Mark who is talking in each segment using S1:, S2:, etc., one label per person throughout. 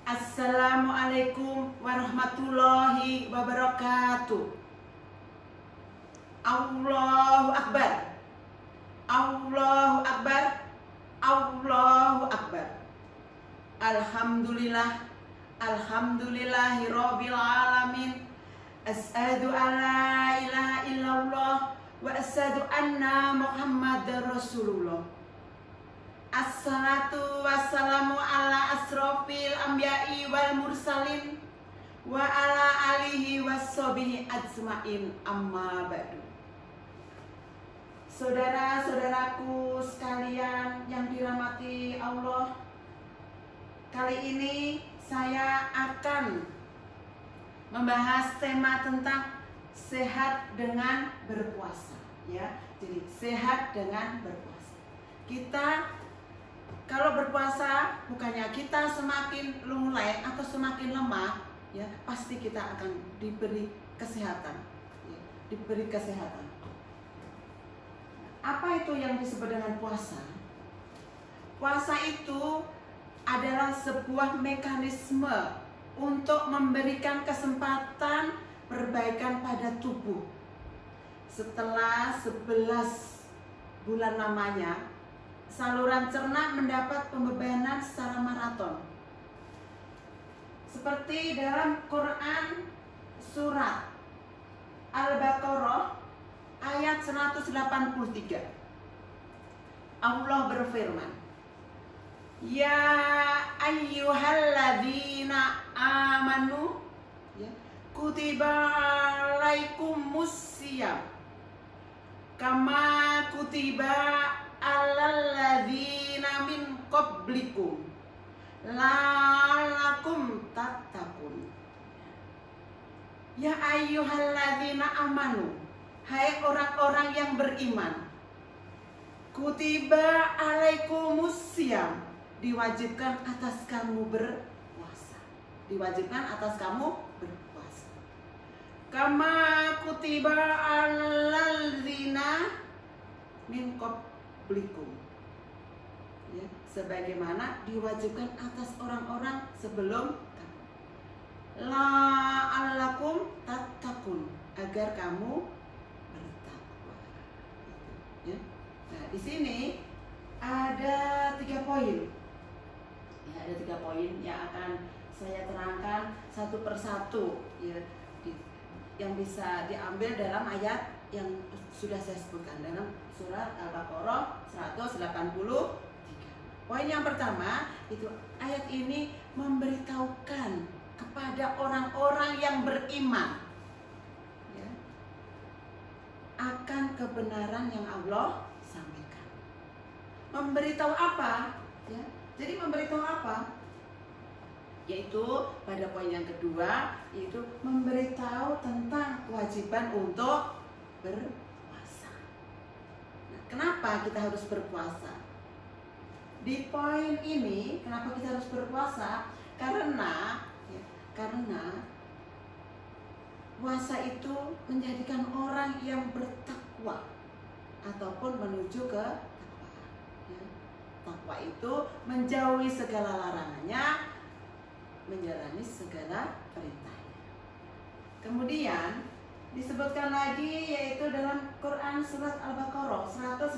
S1: Assalamualaikum warahmatullahi wabarakatuh. Allahu Akbar. Allahu Akbar. Allahu Akbar. Alhamdulillah. Alhamdulillahirabbil alamin. Asyhadu alla ilaha illallah wa asyhadu anna Muhammadar Rasulullah. Assalatu wassalamu ala asrofil anbiya'i wal mursalin wa ala alihi wassobihi ajma'in, amma ba'du. Saudara-saudaraku sekalian yang dirahmati Allah, kali ini saya akan membahas tema tentang sehat dengan berpuasa, ya. Jadi sehat dengan berpuasa. Kita kalau berpuasa, bukannya kita semakin lunglai atau semakin lemah, ya pasti kita akan diberi kesehatan, ya, diberi kesehatan. Apa itu yang disebut dengan puasa? Puasa itu adalah sebuah mekanisme untuk memberikan kesempatan perbaikan pada tubuh. Setelah 11 bulan lamanya, saluran cerna mendapat pembebanan secara maraton. Seperti dalam Quran surat Al-Baqarah ayat 183. Allah berfirman, "Ya ayyuhalladzina amanu, ya, kutiba alaikumusiyam kama kutiba alalladzina min qablikum la'allakum tattaqun." Ya ayyuhalladzina amanu, hai orang-orang yang beriman, kutiba alaikumusiyam, diwajibkan atas kamu berpuasa. Diwajibkan atas kamu berpuasa. Kama kutiba alalladzina min qablikum, ya, sebagaimana diwajibkan atas orang-orang sebelum kamu. La'allakum tattaqun, agar kamu bertakwa. Ya. Nah, di sini ada 3 poin. Ya, ada 3 poin yang akan saya terangkan satu persatu, ya, yang bisa diambil dalam ayat yang sudah saya sebutkan dalam surat Al-Baqarah 183. Poin yang pertama itu ayat ini memberitahukan kepada orang-orang yang beriman, ya, akan kebenaran yang Allah sampaikan. Memberitahu apa? Ya, jadi memberitahu apa? Yaitu pada poin yang kedua, yaitu memberitahu tentang kewajiban untuk berpuasa. Nah, kenapa kita harus berpuasa? Di poin ini, kenapa kita harus berpuasa? Karena puasa itu menjadikan orang yang bertakwa ataupun menuju ke takwaan. Ya. Takwa itu menjauhi segala larangannya, menjalani segala perintahnya. Kemudian disebutkan lagi yaitu dalam Quran surat Al-Baqarah 184.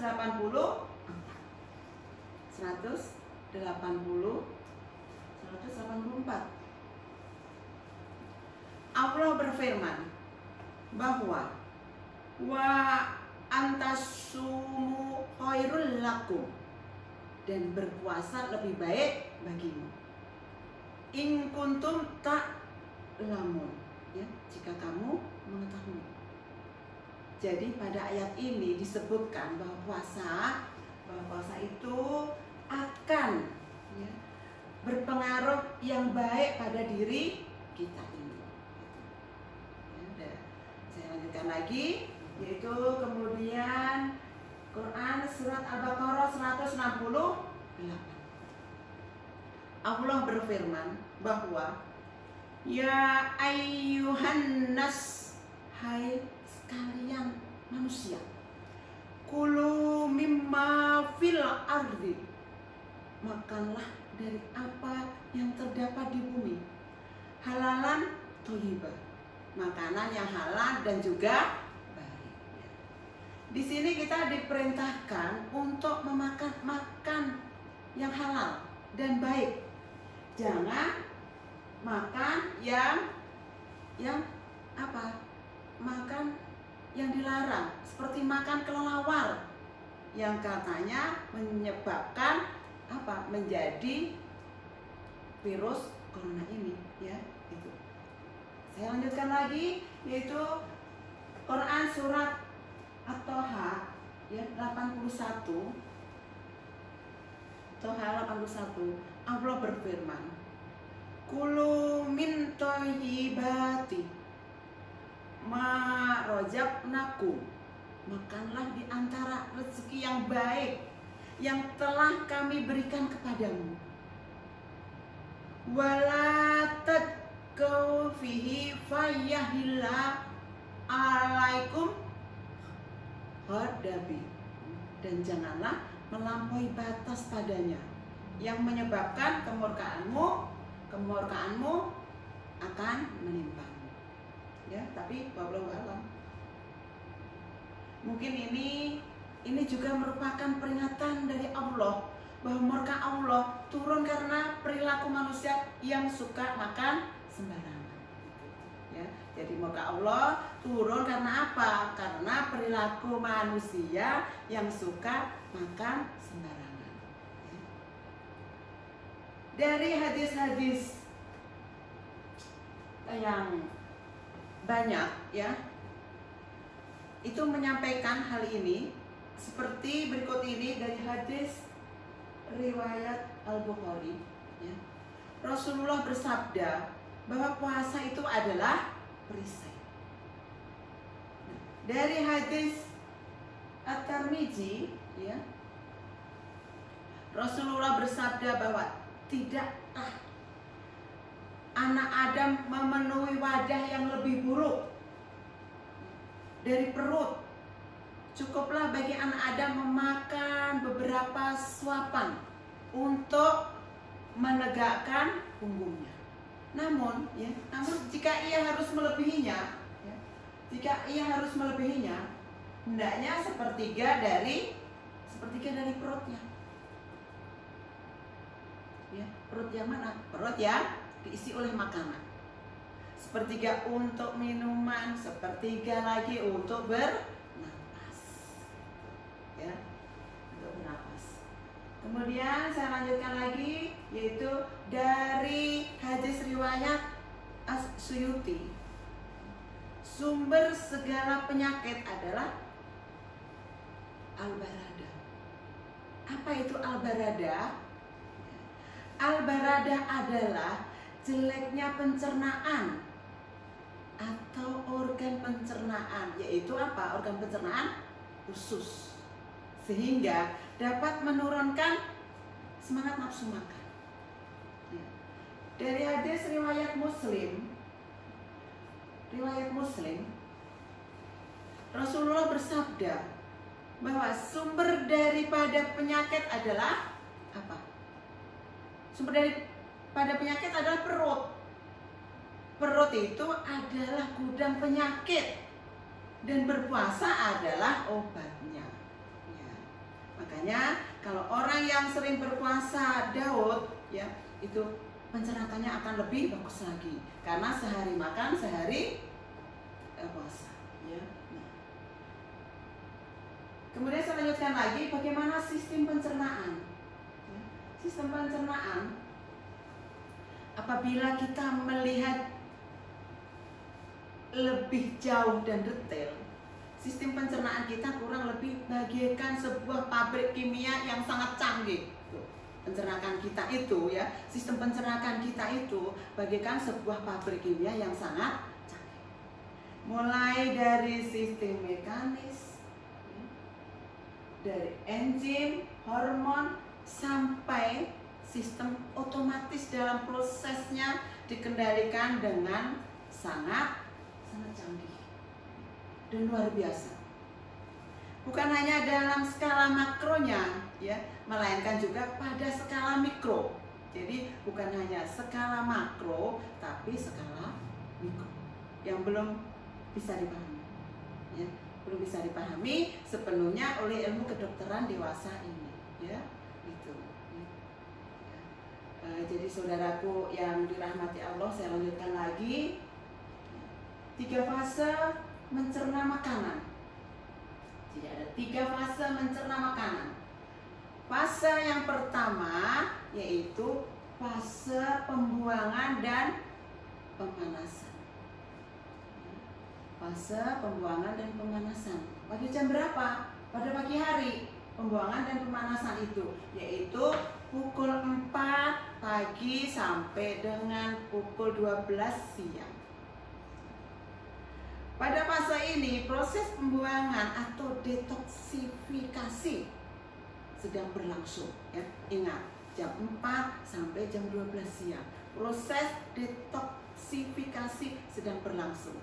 S1: Allah berfirman bahwa wa antasumu khairul lakum, dan berpuasa lebih baik bagimu. In kuntum ta'lamun, ya, jika kamu mengetahui. Jadi pada ayat ini disebutkan bahwa puasa itu akan, ya, berpengaruh yang baik pada diri kita ini. Ya, saya lanjutkan lagi, yaitu kemudian Quran surat Al-Baqarah 168. Allah berfirman bahwa ya ayyuhan nas, hai sekalian manusia, kulu mimma fil ardi, makanlah dari apa yang terdapat di bumi. Halalan thayyibah, makanan yang halal dan juga baik. Di sini kita diperintahkan untuk makan yang halal dan baik. Jangan makan yang apa? Makan yang dilarang, seperti makan kelelawar yang katanya menyebabkan apa? Menjadi virus corona ini, ya, itu. Saya lanjutkan lagi, yaitu Quran surat At-Toha ya 81. Toha 81. Allah berfirman, Kulu min thayyibati ma razaqnakum, makanlah di antara rezeki yang baik yang telah kami berikan kepadamu. Wala tadkau fihi fayahilla alaikum ghadabi, dan janganlah melampaui batas padanya yang menyebabkan kemurkaanmu akan menimpamu. Ya, tapi wallahu a'lam. Mungkin ini juga merupakan peringatan dari Allah bahwa murka Allah turun karena perilaku manusia yang suka makan sembarangan. Ya, jadi murka Allah turun karena apa? Karena perilaku manusia yang suka makan sembarangan. Ya. Dari hadis-hadis yang banyak, ya, itu menyampaikan hal ini seperti berikut ini dari hadis riwayat Al-Bukhari, ya. Rasulullah bersabda bahwa puasa itu adalah perisai. Nah, dari hadis At-Tirmidzi, ya, Rasulullah bersabda bahwa tidaklah anak Adam memenuhi wadah yang lebih buruk dari perut. Cukuplah bagi anak Adam memakan beberapa suapan untuk menegakkan punggungnya. Namun jika ia harus melebihinya, hendaknya sepertiga dari perutnya. Ya, perut yang mana? Perut yang diisi oleh makanan. Sepertiga untuk minuman, sepertiga lagi untuk bernapas. Ya, untuk bernapas. Kemudian saya lanjutkan lagi, yaitu dari hadis riwayat As-Suyuti. Sumber segala penyakit adalah al-barada. Apa itu al-barada? Al-barada adalah jeleknya pencernaan atau organ pencernaan, yaitu apa? Organ pencernaan usus, sehingga dapat menurunkan semangat nafsu makan. Ya. Dari hadis riwayat Muslim, Rasulullah bersabda bahwa sumber daripada penyakit adalah apa? Sumber daripada penyakit adalah perut. Perut itu adalah gudang penyakit dan berpuasa adalah obatnya. Ya. Makanya kalau orang yang sering berpuasa Daud, ya, itu pencernaannya akan lebih bagus lagi karena sehari makan sehari puasa. Ya. Nah. Kemudian saya lanjutkan lagi bagaimana sistem pencernaan. Ya. Sistem pencernaan, apabila kita melihat lebih jauh dan detail, sistem pencernaan kita kurang lebih bagaikan sebuah pabrik kimia yang sangat canggih. Pencernaan kita itu, ya, sistem pencernaan kita itu bagaikan sebuah pabrik kimia yang sangat canggih. Mulai dari sistem mekanis, dari enzim, hormon, sampai sistem otomatis dalam prosesnya dikendalikan dengan sangat canggih dan luar biasa. Bukan hanya dalam skala makronya, ya, melainkan juga pada skala mikro. Jadi bukan hanya skala makro, tapi skala mikro yang belum bisa dipahami, ya, belum bisa dipahami sepenuhnya oleh ilmu kedokteran dewasa ini, ya, itu. Jadi saudaraku yang dirahmati Allah, saya lanjutkan lagi. 3 fase mencerna makanan. Jadi ada 3 fase mencerna makanan. Fase yang pertama yaitu fase pembuangan dan pemanasan. Fase pembuangan dan pemanasan. Pada jam berapa? Pada pagi hari. Pembuangan dan pemanasan itu yaitu pukul 4 pagi sampai dengan pukul 12 siang. Pada fase ini proses pembuangan atau detoksifikasi sedang berlangsung, ya. Ingat, jam 4 sampai jam 12 siang. Proses detoksifikasi sedang berlangsung.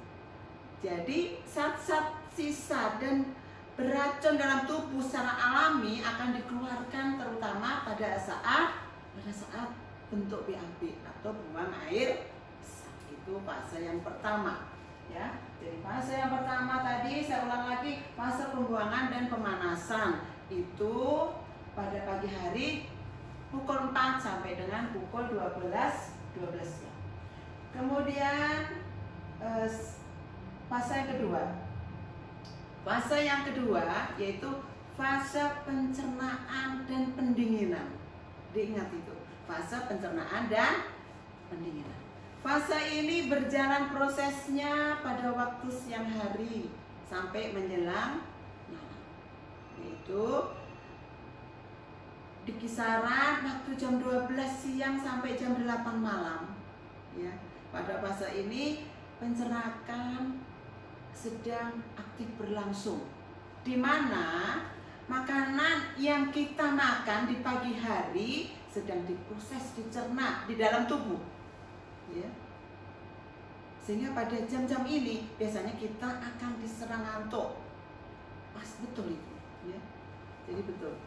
S1: Jadi zat-zat sisa dan beracun dalam tubuh secara alami akan dikeluarkan terutama pada saat bentuk BAB atau buang air besar. Itu fase yang pertama, ya. Jadi fase yang pertama tadi saya ulang lagi, fase pembuangan dan pemanasan itu pada pagi hari pukul 4 sampai dengan pukul 12 siang. Kemudian fase yang kedua. Fase yang kedua yaitu fase pencernaan dan pendinginan. Diingat itu, fase pencernaan dan pendinginan. Fase ini berjalan prosesnya pada waktu siang hari sampai menjelang malam. Yaitu di kisaran waktu jam 12 siang sampai jam 8 malam. Ya, pada fase ini pencernaan sedang aktif berlangsung, di mana makanan yang kita makan di pagi hari sedang diproses, dicerna di dalam tubuh, ya. Sehingga pada jam-jam ini biasanya kita akan diserang ngantuk. Pas betul itu, ya. Jadi betul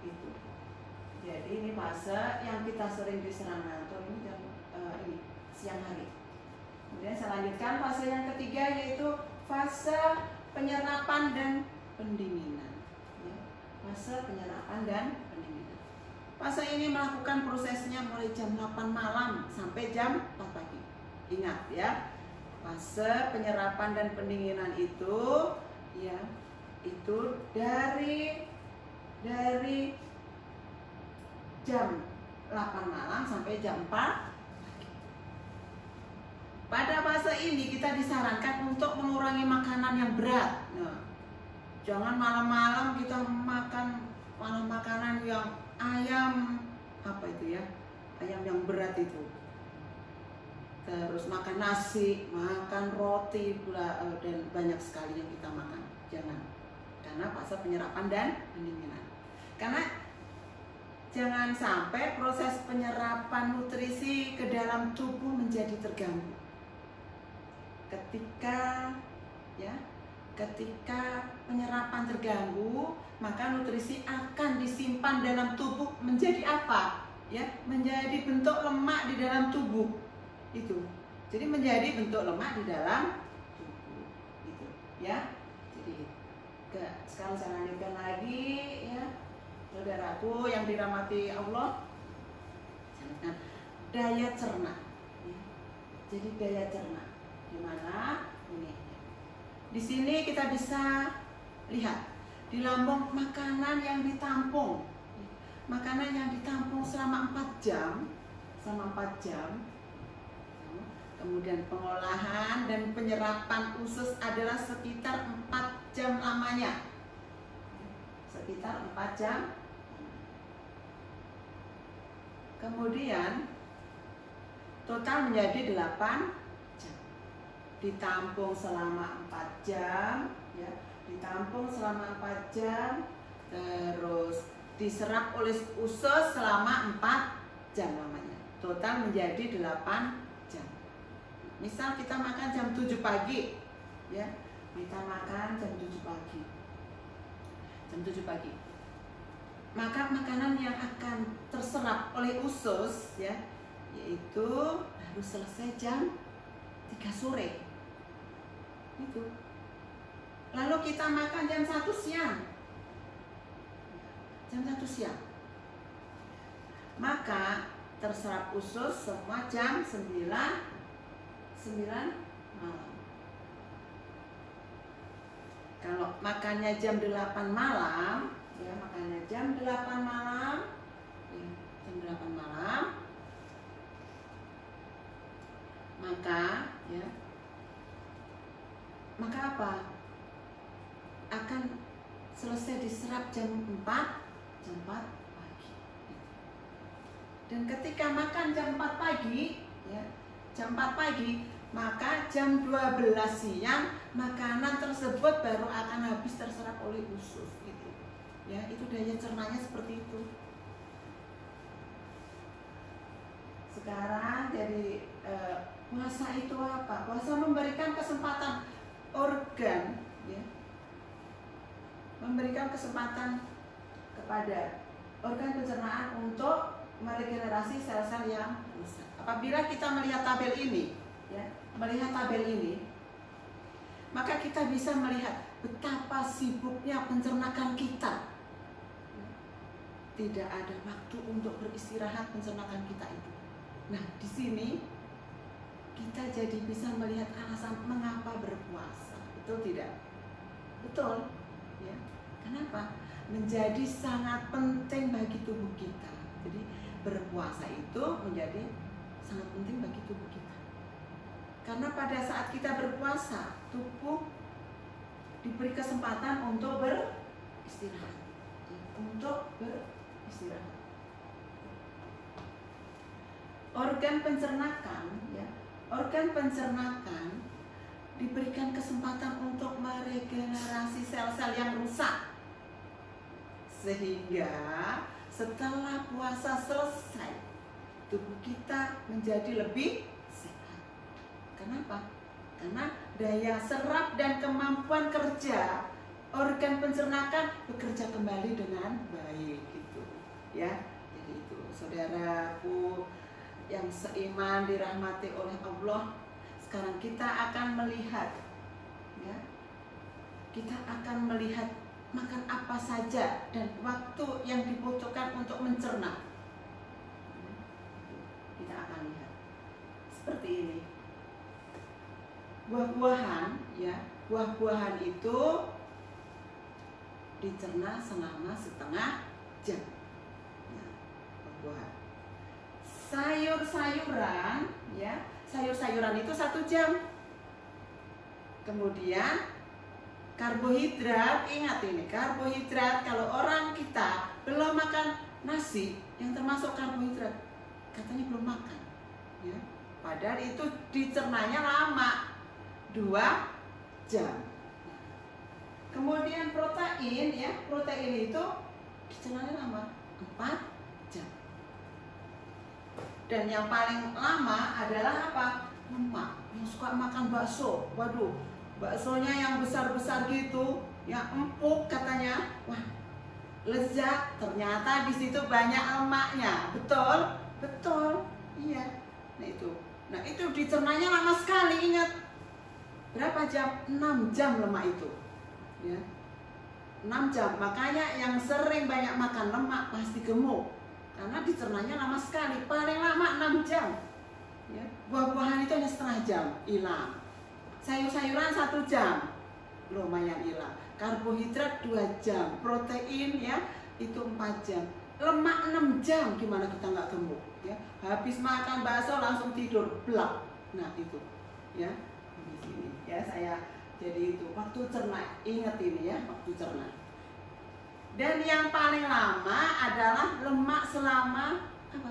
S1: itu. Jadi ini fase yang kita sering diserang ngantuk ini jam ini siang hari. Kemudian saya lanjutkan fase yang ketiga yaitu fase penyerapan dan pendinginan. Ya, fase penyerapan dan pendinginan. Fase ini melakukan prosesnya mulai jam 8 malam sampai jam 4 pagi. Ingat ya, fase penyerapan dan pendinginan itu, ya, itu dari jam 8 malam sampai jam 4. Pada fase ini kita disarankan untuk mengurangi makanan yang berat. Nah, jangan malam-malam kita makan makanan yang ayam, apa itu ya, ayam yang berat itu. Terus makan nasi, makan roti pula, dan banyak sekali yang kita makan. Jangan, karena fase penyerapan dan pendinginan. Karena jangan sampai proses penyerapan nutrisi ke dalam tubuh menjadi terganggu. Ketika penyerapan terganggu, maka nutrisi akan disimpan dalam tubuh menjadi apa? Ya, menjadi bentuk lemak di dalam tubuh. Itu. Jadi menjadi bentuk lemak di dalam tubuh. Itu, ya. Jadi sekarang saya lanjutkan lagi, ya. Saudaraku yang dirahmati Allah, daya cerna. Ya. Jadi daya cerna. Di mana ini? Di sini kita bisa lihat di lambung makanan yang ditampung. Makanan yang ditampung selama 4 jam. Kemudian pengolahan dan penyerapan usus adalah sekitar 4 jam lamanya. Sekitar 4 jam. Kemudian total menjadi 8 jam. Ditampung selama 4 jam, ya. Ditampung selama 4 jam, terus diserap oleh usus selama 4 jam lamanya. Total menjadi 8 jam. Misal kita makan jam 7 pagi, ya. Kita makan jam 7 pagi. Jam 7 pagi. maka makanan yang akan terserap oleh usus ya, yaitu harus selesai jam 3 sore. Itu. Lalu kita makan jam 1 siang. Jam 1 siang. Maka terserap usus semua jam 9 malam. Kalau makannya jam 8 malam, ya makannya jam 8 malam, ya, jam 8 malam, maka apa? Akan selesai diserap jam 4 pagi. Dan ketika makan jam 4 pagi, ya, jam 4 pagi, maka jam 12 siang makanan tersebut baru akan habis terserap oleh usus gitu. Ya, itu daya cernanya seperti itu. Sekarang jadi puasa itu apa? Puasa memberikan kesempatan organ, ya, memberikan kesempatan kepada organ pencernaan untuk meregenerasi sel-sel yang rusak. Apabila kita melihat tabel ini, ya, melihat tabel ini, maka kita bisa melihat betapa sibuknya pencernaan kita. Tidak ada waktu untuk beristirahat pencernaan kita itu. Nah, di sini kita jadi bisa melihat alasan mengapa berpuasa. Betul tidak? Betul. Ya. Kenapa? Menjadi sangat penting bagi tubuh kita. Jadi berpuasa itu menjadi sangat penting bagi tubuh kita. Karena pada saat kita berpuasa, tubuh diberi kesempatan untuk beristirahat. Untuk beristirahat. Organ pencernaan, ya, organ pencernaan diberikan kesempatan untuk meregenerasi sel-sel yang rusak. Sehingga setelah puasa selesai, tubuh kita menjadi lebih sehat. Kenapa? Karena daya serap dan kemampuan kerja organ pencernaan bekerja kembali dengan baik gitu. Ya, jadi itu saudaraku yang seiman dirahmati oleh Allah. Sekarang kita akan melihat, ya, kita akan melihat makan apa saja dan waktu yang dibutuhkan untuk mencerna. Kita akan lihat seperti ini. Buah-buahan, ya, buah-buahan itu dicerna selama setengah jam. Ya, buah-buahan. Sayur-sayuran, ya, sayur-sayuran itu 1 jam. Kemudian karbohidrat, ingat ini, karbohidrat kalau orang kita belum makan nasi yang termasuk karbohidrat, katanya belum makan, ya. Padahal itu dicernanya lama, 2 jam. Kemudian protein, ya, protein itu dicernanya lama, 4 jam. Dan yang paling lama adalah apa? Lemak. Yang suka makan bakso, waduh, baksonya yang besar-besar gitu, yang empuk katanya, wah, lezat. Ternyata di situ banyak lemaknya, betul? Betul, iya. Nah itu dicernanya lama sekali, ingat. Berapa jam? 6 jam lemak itu, ya. 6 jam. Makanya yang sering banyak makan lemak pasti gemuk. Karena dicernanya lama sekali, paling lama 6 jam. Ya. Buah-buahan itu hanya setengah jam, hilang. Sayur-sayuran 1 jam, lumayan hilang. Karbohidrat 2 jam, protein, ya, itu 4 jam. Lemak 6 jam, gimana kita nggak gemuk? Ya. Habis makan bakso langsung tidur, blak. Nah itu, ya, di sini, ya, saya jadi itu waktu cerna, ingat ini, ya, waktu cerna. Dan yang paling lama adalah lemak selama apa?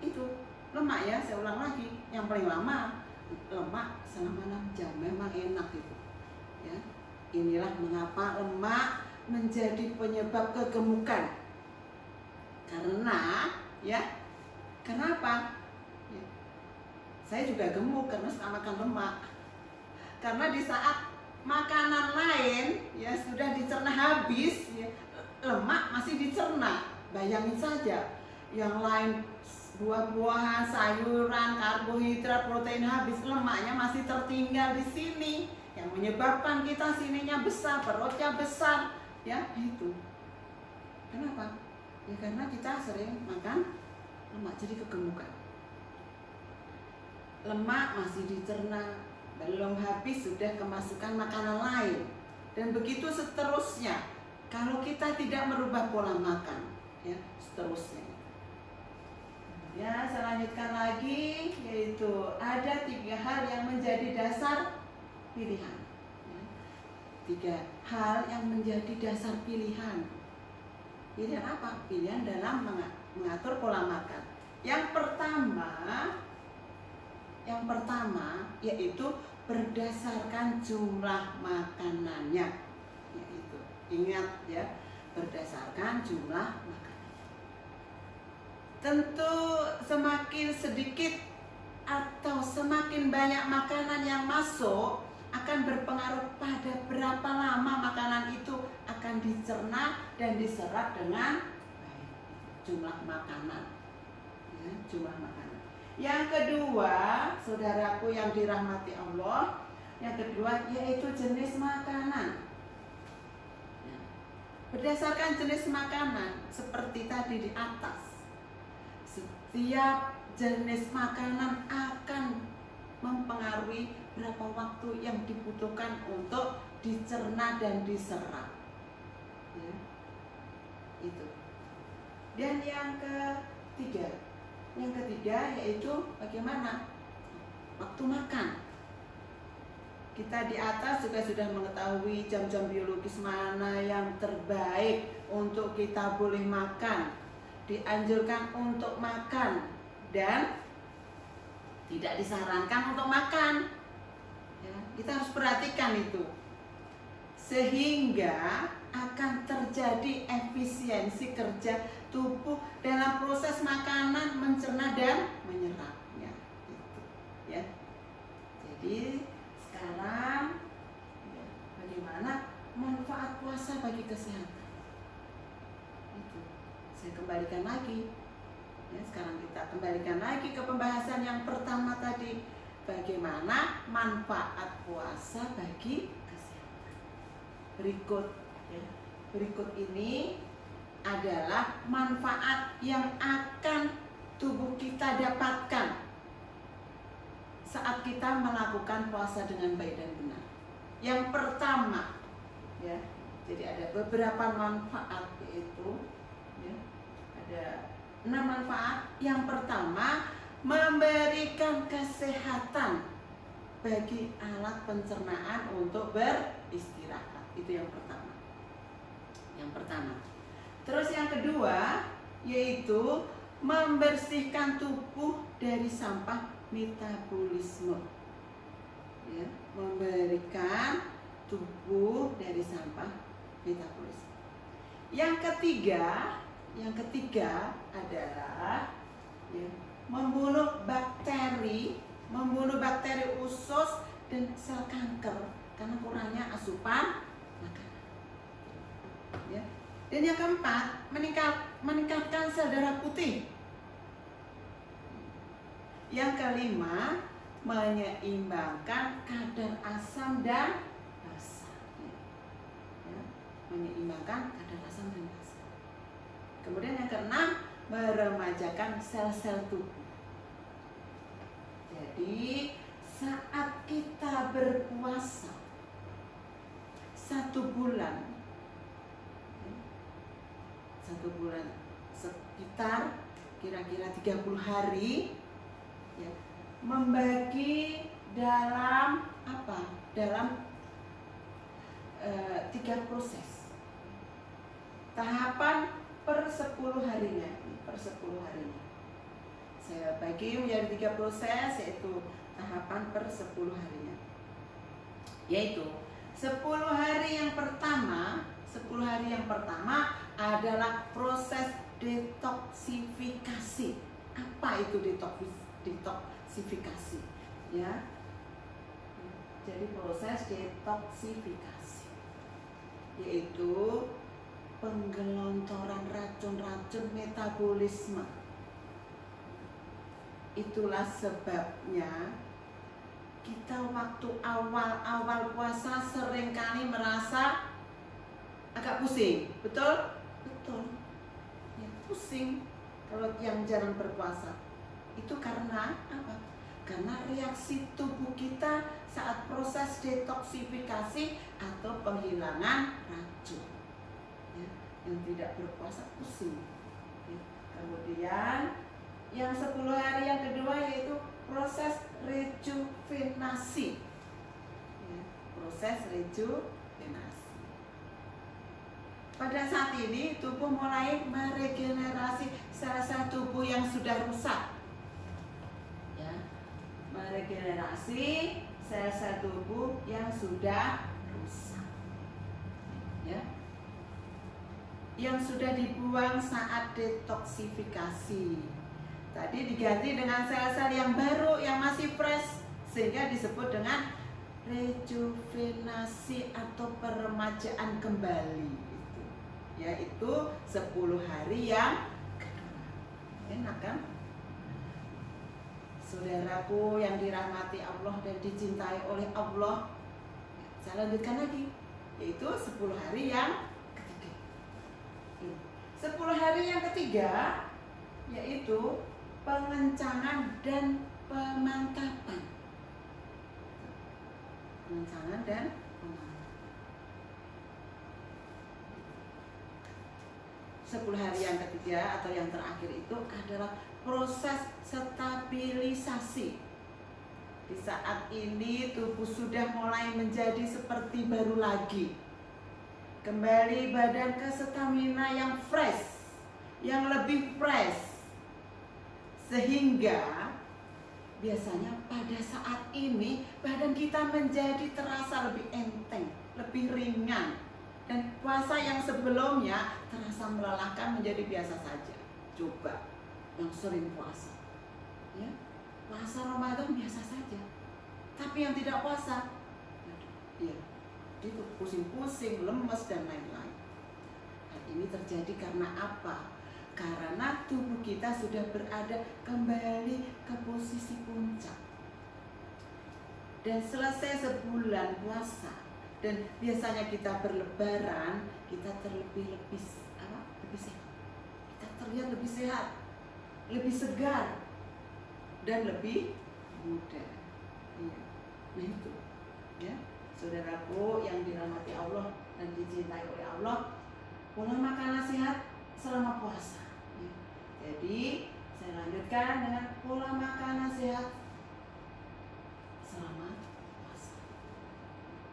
S1: Itu lemak, ya, saya ulang lagi. Yang paling lama lemak selama 6 jam. Memang enak itu, ya. Inilah mengapa lemak menjadi penyebab kegemukan. Karena, ya, kenapa? Ya, saya juga gemuk karena suka makan lemak. Karena di saat makanan lain, ya, sudah dicerna habis, ya, lemak masih dicerna. Bayangin saja, yang lain buah-buahan, sayuran, karbohidrat, protein habis, lemaknya masih tertinggal di sini, yang menyebabkan kita sininya besar, perutnya besar, ya itu. Kenapa? Ya karena kita sering makan lemak, jadi kegemukan. Lemak masih dicerna, belum habis sudah kemasukan makanan lain, dan begitu seterusnya. Kalau kita tidak merubah pola makan, ya seterusnya. Ya, saya lanjutkan lagi, yaitu ada 3 hal yang menjadi dasar pilihan. Ya, 3 hal yang menjadi dasar pilihan. Pilihan apa? Pilihan dalam mengatur pola makan. Yang pertama yaitu berdasarkan jumlah makanannya. Yaitu, ingat ya, berdasarkan jumlah makanan. Tentu semakin sedikit atau semakin banyak makanan yang masuk akan berpengaruh pada berapa lama makanan itu akan dicerna dan diserap dengan baik. Jumlah makanan, ya, jumlah makanan. Yang kedua, saudaraku yang dirahmati Allah, yang kedua yaitu jenis makanan. Ya. Berdasarkan jenis makanan seperti tadi di atas, setiap jenis makanan akan mempengaruhi berapa waktu yang dibutuhkan untuk dicerna dan diserap. Ya, itu. Dan yang ketiga yaitu bagaimana waktu makan. Kita di atas juga sudah mengetahui jam-jam biologis mana yang terbaik untuk kita boleh makan, dianjurkan untuk makan, dan tidak disarankan untuk makan. Ya, kita harus perhatikan itu, sehingga akan terjadi efisiensi kerja tubuh dalam proses makanan mencerna dan menyerapnya. Gitu, ya. Jadi sekarang ya, bagaimana manfaat puasa bagi kesehatan? Itu saya kembalikan lagi. Ya, sekarang kita kembalikan lagi ke pembahasan yang pertama tadi, bagaimana manfaat puasa bagi kesehatan. Berikut ini adalah manfaat yang akan tubuh kita dapatkan saat kita melakukan puasa dengan baik dan benar. Yang pertama, ya, jadi ada beberapa manfaat, yaitu ya, ada 6 manfaat. Yang pertama, memberikan kesehatan bagi alat pencernaan untuk beristirahat. Itu yang pertama. Terus yang kedua yaitu membersihkan tubuh dari sampah metabolisme. Ya, memberikan tubuh dari sampah metabolisme. Yang ketiga adalah ya, membunuh bakteri usus dan sel kanker karena kurangnya asupan makanan. Ya. Dan yang keempat, meningkatkan sel darah putih. Yang kelima, menyeimbangkan kadar asam dan basa. Ya. Menyeimbangkan kadar asam dan basa. Kemudian yang keenam, meremajakan sel-sel tubuh. Jadi saat kita berpuasa 1 bulan sekitar kira-kira 30 hari ya, membagi dalam apa? Dalam 3 proses. Tahapan per 10 harinya. Saya bagi menjadi 3 proses, yaitu tahapan per 10 harinya. Yaitu 10 hari yang pertama adalah proses detoksifikasi. Apa itu detoksifikasi? Ya. Jadi proses detoksifikasi yaitu penggelontoran racun-racun metabolisme. Itulah sebabnya kita waktu awal-awal puasa seringkali merasa agak pusing, betul? Betul. Ya, pusing kalau yang jarang berpuasa. Itu karena apa? Karena reaksi tubuh kita saat proses detoksifikasi atau penghilangan racun. Ya, yang tidak berpuasa pusing. Ya. Kemudian yang 10 hari yang kedua yaitu proses rejuvenasi. Ya, proses rejuvenasi. Pada saat ini tubuh mulai meregenerasi sel-sel tubuh yang sudah rusak. Ya, meregenerasi sel-sel tubuh yang sudah rusak. Ya. Yang sudah dibuang saat detoksifikasi. Tadi diganti dengan sel-sel yang baru, yang masih fresh, sehingga disebut dengan rejuvenasi atau peremajaan kembali. Yaitu 10 hari yang kedua. Enak kan? Saudaraku yang dirahmati Allah dan dicintai oleh Allah, saya lanjutkan lagi, yaitu 10 hari yang ketiga. 10 hari yang ketiga yaitu pengencangan dan pemantapan. Pengencangan dan pemantapan. 10 hari yang ketiga atau yang terakhir itu adalah proses stabilisasi. Di saat ini tubuh sudah mulai menjadi seperti baru lagi. Kembali badan ke stamina yang fresh, yang lebih fresh. Sehingga biasanya pada saat ini badan kita menjadi terasa lebih enteng, lebih ringan. Dan puasa yang sebelumnya terasa melelahkan menjadi biasa saja. Coba yang sering puasa, ya, puasa Ramadan biasa saja. Tapi yang tidak puasa, ya, itu pusing-pusing, lemes dan lain-lain. Hal ini terjadi karena apa? Karena tubuh kita sudah berada kembali ke posisi puncak. Dan selesai sebulan puasa, dan biasanya kita berlebaran, kita lebih sehat. Kita terlihat lebih sehat, lebih segar, dan lebih muda. Ya. Nah itu, ya, saudaraku yang dirahmati Allah dan dicintai oleh Allah, pola makan sehat selama puasa. Ya. Jadi saya lanjutkan dengan pola makan sehat selama puasa.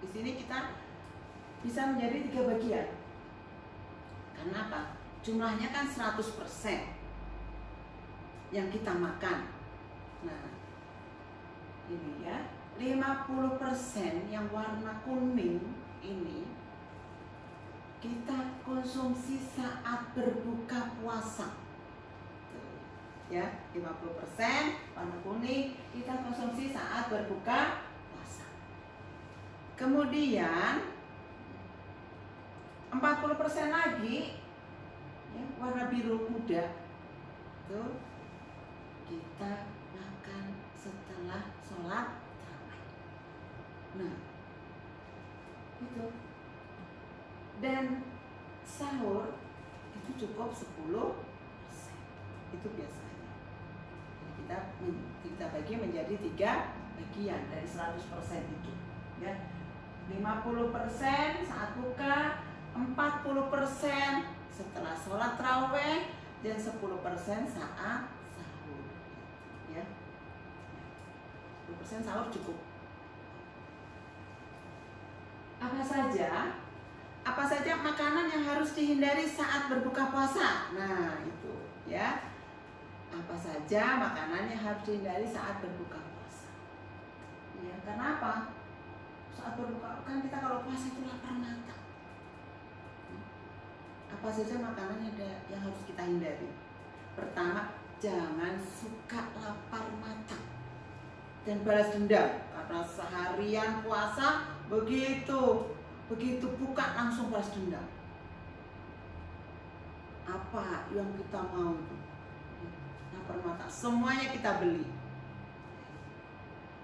S1: Di sini kita bisa menjadi 3 bagian. Karena apa? Jumlahnya kan 100% yang kita makan. Nah, ini ya, 50% yang warna kuning ini kita konsumsi saat berbuka puasa. Ya, 50% warna kuning kita konsumsi saat berbuka puasa. Kemudian 40% lagi, ya, warna biru muda itu kita makan setelah sholat tarawih. Nah, itu. Dan sahur itu cukup 10%. Itu biasanya. Kita bagi menjadi 3 bagian dari 100% itu. Ya. 50% saat buka, 40% setelah sholat tarawih, dan 10% saat sahur. Ya. 10% sahur cukup. Apa saja makanan yang harus dihindari saat berbuka puasa? Nah, itu ya. Apa saja makanan yang harus dihindari saat berbuka puasa? Ya, karena apa? Saat berbuka kan kita kalau puasa itu lapar mata. Apa saja makanan yang harus kita hindari? Pertama, jangan suka lapar mata dan balas dendam, karena seharian puasa begitu buka langsung balas dendam. apa yang kita mau itu. Lapar mata, semuanya kita beli.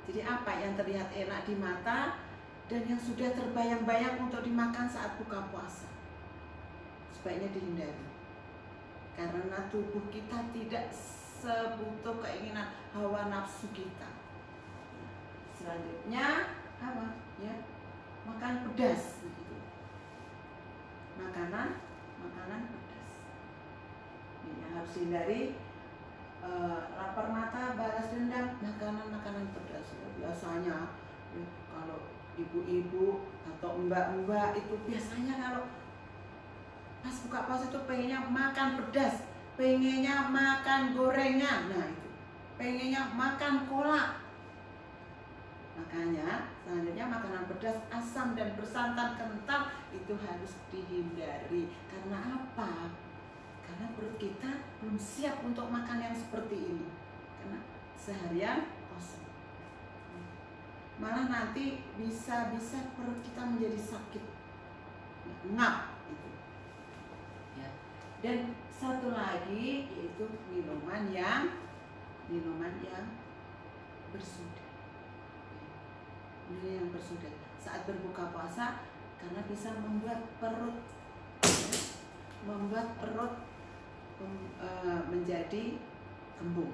S1: Jadi apa yang terlihat enak di mata dan yang sudah terbayang-bayang untuk dimakan saat buka puasa, sebaiknya dihindari. Karena tubuh kita tidak sebutuh keinginan hawa nafsu kita. Selanjutnya apa? Ya, makan pedas. Gitu. Makanan pedas. Ini yang harus dihindari. Lapar mata, balas dendam, makanan pedas. Biasanya kalau ibu-ibu atau mbak-mbak itu biasanya kalau pas buka puasa itu pengennya makan pedas, pengennya makan gorengan, nah itu, pengennya makan kolak. Makanya selanjutnya makanan pedas, asam dan bersantan kental itu harus dihindari. Karena apa? Karena perut kita belum siap untuk makan yang seperti ini. Karena seharian kosong. Malah nanti bisa perut kita menjadi sakit, ngap gitu. Ya. Dan satu lagi yaitu minuman yang bersoda. Minuman yang bersoda saat berbuka puasa karena bisa membuat perut menjadi kembung,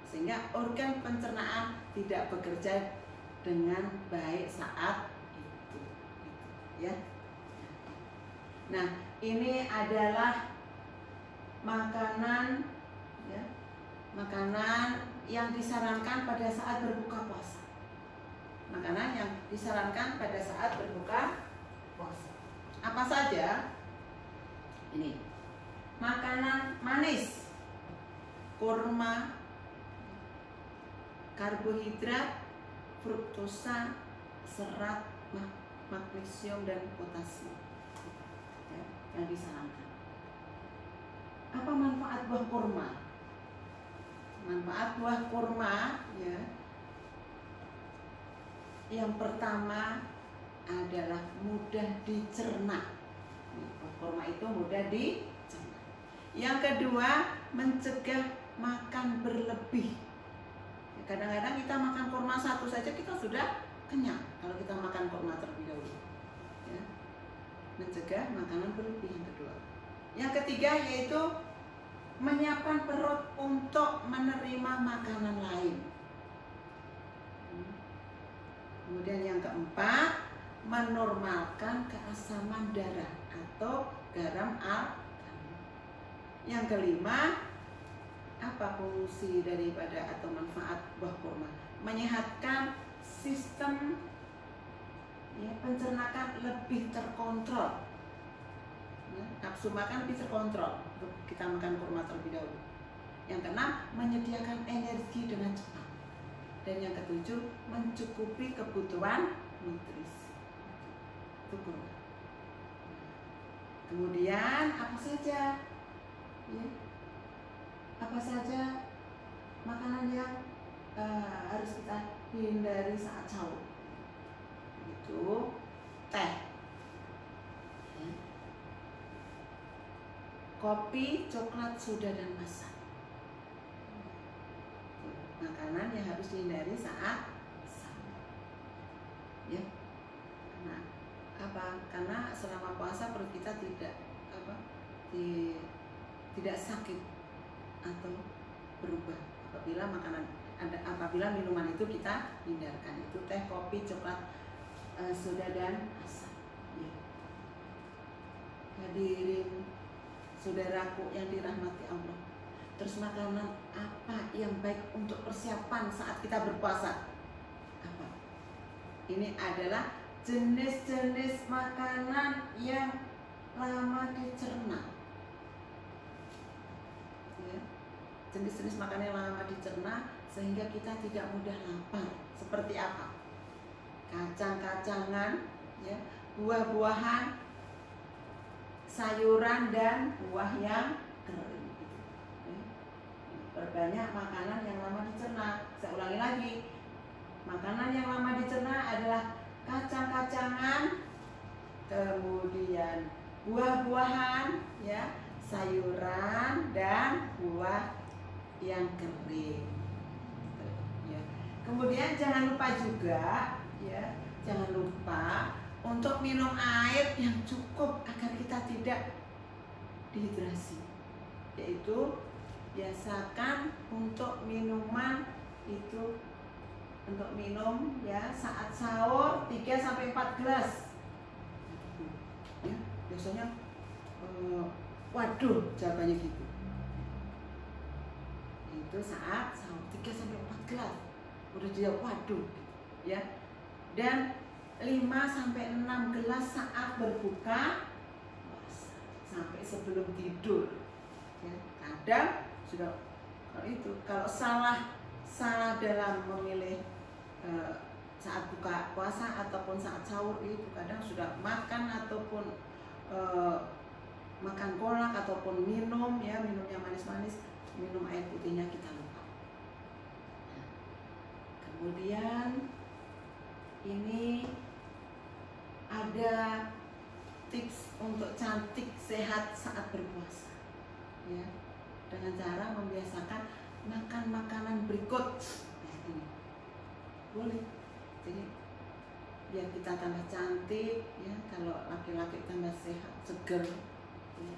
S1: sehingga organ pencernaan tidak bekerja dengan baik saat itu, ya. Nah, ini adalah makanan, ya, makanan yang disarankan pada saat berbuka puasa. Makanan yang disarankan pada saat berbuka puasa. Apa saja? Ini. Makanan manis, kurma, karbohidrat, fruktosa, serat, magnesium dan potasium, ya, yang disarankan. Apa manfaat buah kurma? Manfaat buah kurma, ya, yang pertama adalah mudah dicerna. Buah kurma itu mudah dicerna. Yang kedua, mencegah makan berlebih. Kadang-kadang kita makan kurma satu saja kita sudah kenyang kalau kita makan kurma terlebih dahulu. Ya. Mencegah makanan berlebih yang kedua. Yang ketiga yaitu menyiapkan perut untuk menerima makanan lain. Kemudian yang keempat, menormalkan keasaman darah atau garam alkali. Yang kelima, apa fungsi daripada atau manfaat buah kurma? Menyehatkan sistem, ya, pencernaan lebih terkontrol, ya, nafsu makan lebih terkontrol untuk kita makan kurma terlebih dahulu. Yang keenam, menyediakan energi dengan cepat. Dan yang ketujuh, mencukupi kebutuhan nutrisi. Itu kurma. Kemudian apa saja, ya, apa saja makanan yang harus kita hindari saat sahur? Itu teh, ya, kopi, coklat, soda dan asam. Makanan yang harus dihindari saat sahur, ya. Karena apa? Karena selama puasa perut kita tidak sakit atau berubah apabila minuman itu kita hindarkan. Itu teh, kopi, coklat, soda dan asam, ya. Hadirin saudaraku yang dirahmati Allah, terus makanan apa yang baik untuk persiapan saat kita berpuasa? Apa? Ini adalah jenis-jenis makanan yang lama dicerna, ya. Jenis-jenis makanan yang lama dicerna sehingga kita tidak mudah lapar. Seperti apa? Kacang-kacangan, ya, buah-buahan, sayuran dan buah yang kering. Ya. Perbanyak makanan yang lama dicerna. Saya ulangi lagi, makanan yang lama dicerna adalah kacang-kacangan, kemudian buah-buahan, ya, sayuran dan buah yang kering. Ya. Kemudian jangan lupa juga, ya, jangan lupa untuk minum air yang cukup agar kita tidak dehidrasi. Yaitu biasakan untuk minuman itu untuk minum ya saat sahur 3-4 gelas. Ya, biasanya waduh jawabannya gitu. Itu saat sahur 3-4 gelas. Udah dijawab waduh ya. Dan 5-6 gelas saat berbuka puasa sampai sebelum tidur. Ya, kadang sudah kalau salah dalam memilih saat buka puasa ataupun saat sahur itu kadang sudah makan ataupun makan kolak ataupun minum yang manis-manis, minum air putihnya kita lupa. Kemudian ini ada tips untuk cantik sehat saat berpuasa, ya, dengan cara membiasakan makan makanan berikut. Ini boleh, jadi biar kita tambah cantik, ya. Kalau laki-laki tambah sehat, seger. Ya.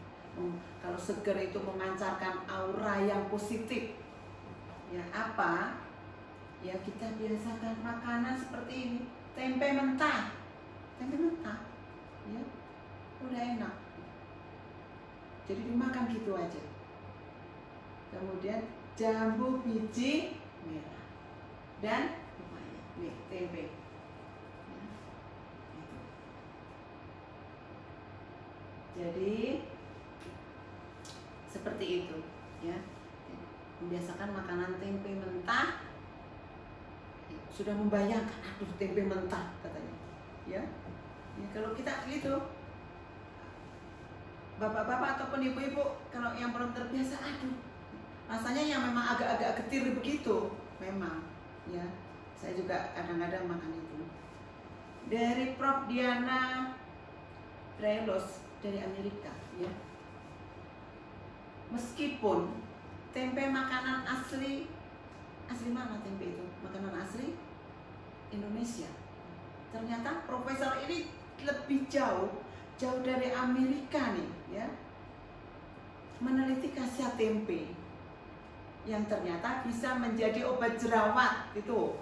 S1: Kalau seger itu memancarkan aura yang positif. Ya apa? Ya kita biasakan makanan seperti ini, tempe mentah, ya udah enak. Jadi dimakan gitu aja. Kemudian jambu biji merah dan pepaya, nih tempe. Ya, gitu. Jadi seperti itu, ya. Membiasakan makanan tempe mentah. Sudah membayangkan, aduh tempe mentah katanya, ya. Ya kalau kita gitu, bapak-bapak ataupun ibu-ibu kalau yang belum terbiasa, aduh rasanya yang memang agak-agak getir begitu, memang, ya. Saya juga kadang-kadang makan itu. Dari Prof Diana Brelos dari Amerika, ya. Meskipun tempe makanan asli mana tempe itu? Makanan asli Indonesia. Ternyata profesor ini lebih jauh dari Amerika nih, ya. Meneliti khasiat tempe yang ternyata bisa menjadi obat jerawat itu.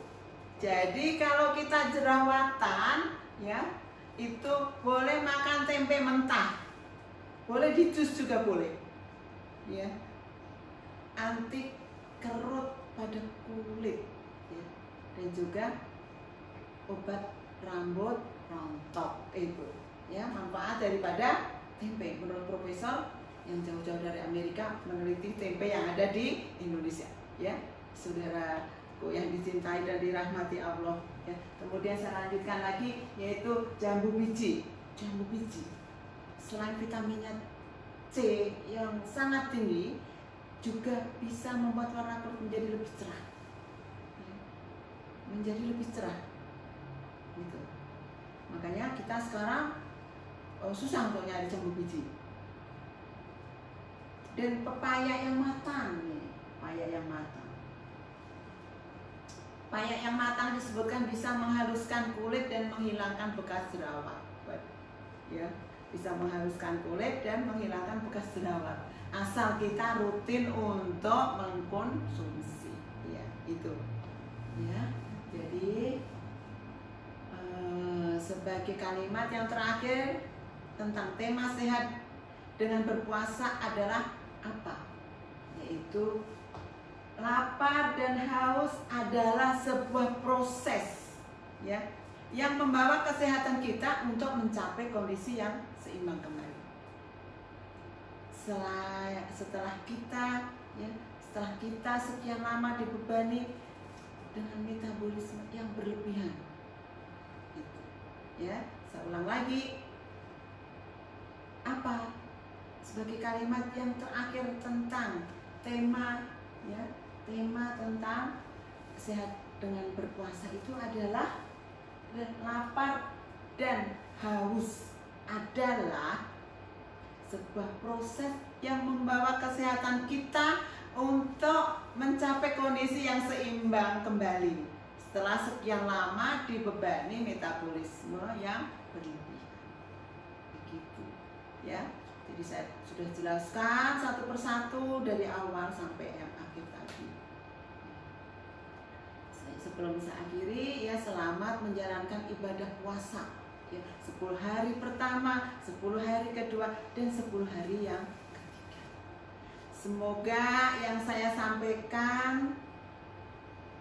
S1: Jadi kalau kita jerawatan, ya, itu boleh makan tempe mentah. Boleh di jus juga boleh. Ya. Anti kerut pada kulit, ya. Dan juga obat rambut rontok itu, ya, manfaat daripada tempe menurut profesor yang jauh-jauh dari Amerika meneliti tempe yang ada di Indonesia, ya, saudaraku yang dicintai dan dirahmati Allah, ya. Kemudian saya lanjutkan lagi yaitu jambu biji. Selain vitaminnya C yang sangat tinggi, juga bisa membuat warna kulit menjadi lebih cerah, ya. Menjadi lebih cerah, gitu. Makanya kita sekarang susah untuk nyari jambu biji. Dan pepaya yang matang, nih, pepaya yang matang disebutkan bisa menghaluskan kulit dan menghilangkan bekas jerawat, ya, bisa menghaluskan kulit dan menghilangkan bekas jerawat. Asal kita rutin untuk mengkonsumsi, ya, itu, ya. Jadi sebagai kalimat yang terakhir tentang tema sehat dengan berpuasa adalah apa? Yaitu lapar dan haus adalah sebuah proses, ya, yang membawa kesehatan kita untuk mencapai kondisi yang seimbang kembali. Setelah kita sekian lama dibebani dengan metabolisme yang berlebihan, gitu, ya. Saya ulang lagi, apa sebagai kalimat yang terakhir tentang tema, ya, tema tentang sehat dengan berpuasa itu adalah lapar dan haus adalah sebuah proses yang membawa kesehatan kita untuk mencapai kondisi yang seimbang kembali setelah sekian lama dibebani metabolisme yang berlebihan. Begitu ya. Jadi saya sudah jelaskan satu persatu dari awal sampai yang akhir tadi. Sebelum saya akhiri ya, selamat menjalankan ibadah puasa ya, 10 hari pertama, 10 hari kedua, dan 10 hari yang ketiga. Semoga yang saya sampaikan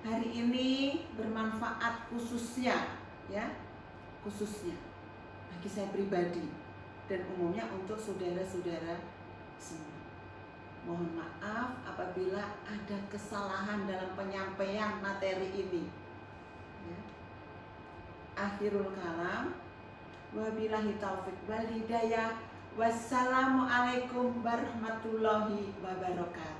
S1: hari ini bermanfaat khususnya ya, khususnya bagi saya pribadi dan umumnya untuk saudara-saudara semua. Mohon maaf apabila ada kesalahan dalam penyampaian materi ini ya. Akhirul kalam, wabillahi taufiq wal hidayah. Wassalamualaikum warahmatullahi wabarakatuh.